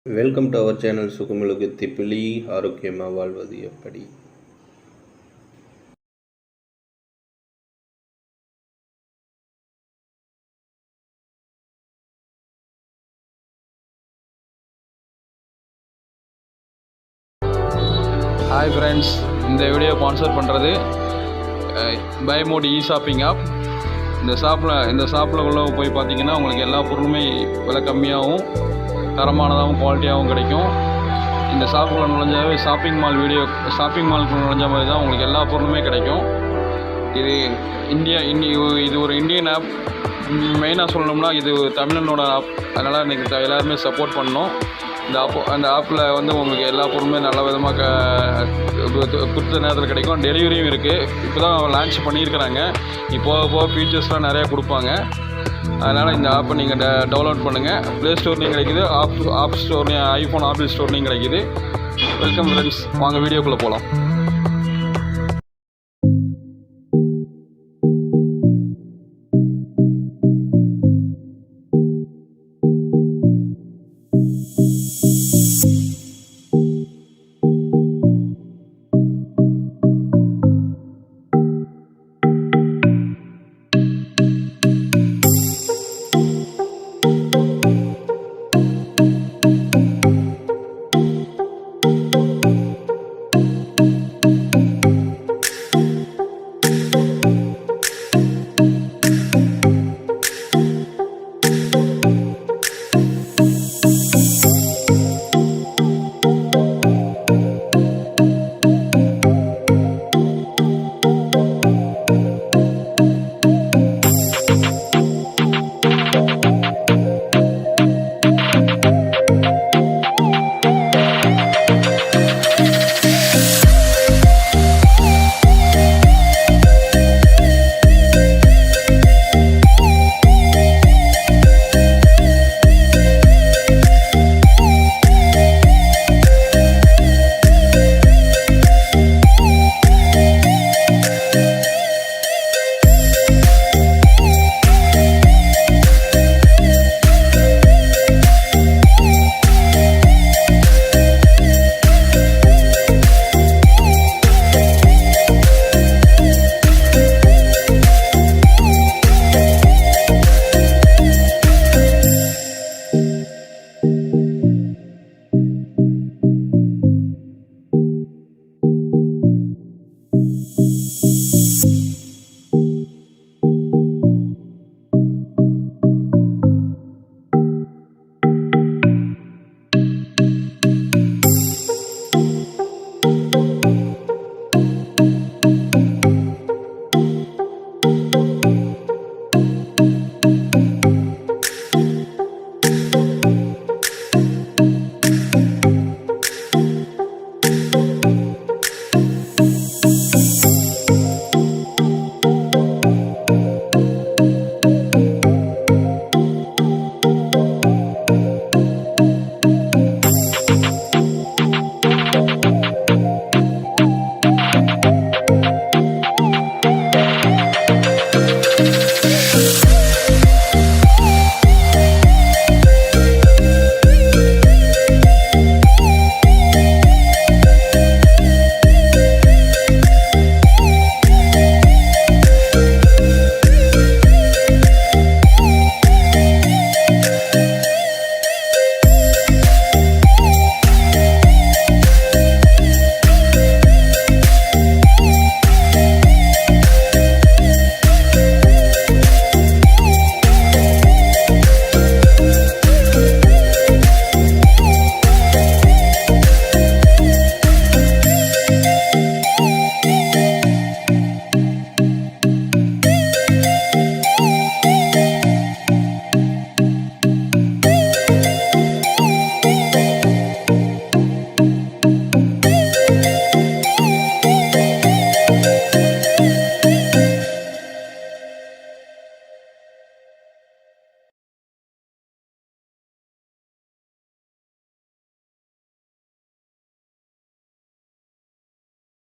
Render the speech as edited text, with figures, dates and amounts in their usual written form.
Welcome to our channel சுகமிழுகு திப்பிலி. ஆரோக்கியமாக வாழ்வது எப்படி? ஹாய் ஃப்ரெண்ட்ஸ், இந்த வீடியோ ஸ்பான்சர் பண்ணுறது பை மோட் ஷாப்பிங் ஆப். இந்த ஷாப்பில் உள்ள போய் பார்த்தீங்கன்னா உங்களுக்கு எல்லா பொருளுமே விலை கம்மியாகவும் தரமானதாகவும் குவாலிட்டியாகவும் கிடைக்கும். இந்த ஷாப்புக்குள்ள நுழைஞ்சாவே ஷாப்பிங் மாலுக்குள்ள நுழைஞ்ச மாதிரி தான் உங்களுக்கு எல்லா பொருளுமே கிடைக்கும். இது இது ஒரு இந்தியன் ஆப். மெயினாக சொல்லணும்னா இது தமிழனோட ஆப். அதனால் எனக்கு எல்லாருமே சப்போர்ட் பண்ணணும். அந்த ஆப்பில் வந்து உங்களுக்கு எல்லா பொருளுமே நல்ல விதமாக குறித்த நேரத்தில் கிடைக்கும். டெலிவரியும் இருக்குது. இப்போ தான் லான்ச் பண்ணியிருக்கிறாங்க. போக ஃபீச்சர்ஸ்லாம் நிறையா கொடுப்பாங்க. அதனால் இந்த ஆப்பை நீங்கள் டவுன்லோட் பண்ணுங்கள். ப்ளே ஸ்டோர்லேயும் கிடைக்குது, ஆப் ஸ்டோர்லேயும், ஐஃபோன் ஆப்பிள் ஸ்டோர்லேயும் கிடைக்குது. வெல்கம் ஃப்ரெண்ட்ஸ், வாங்க வீடியோக்குள்ளே போகலாம்.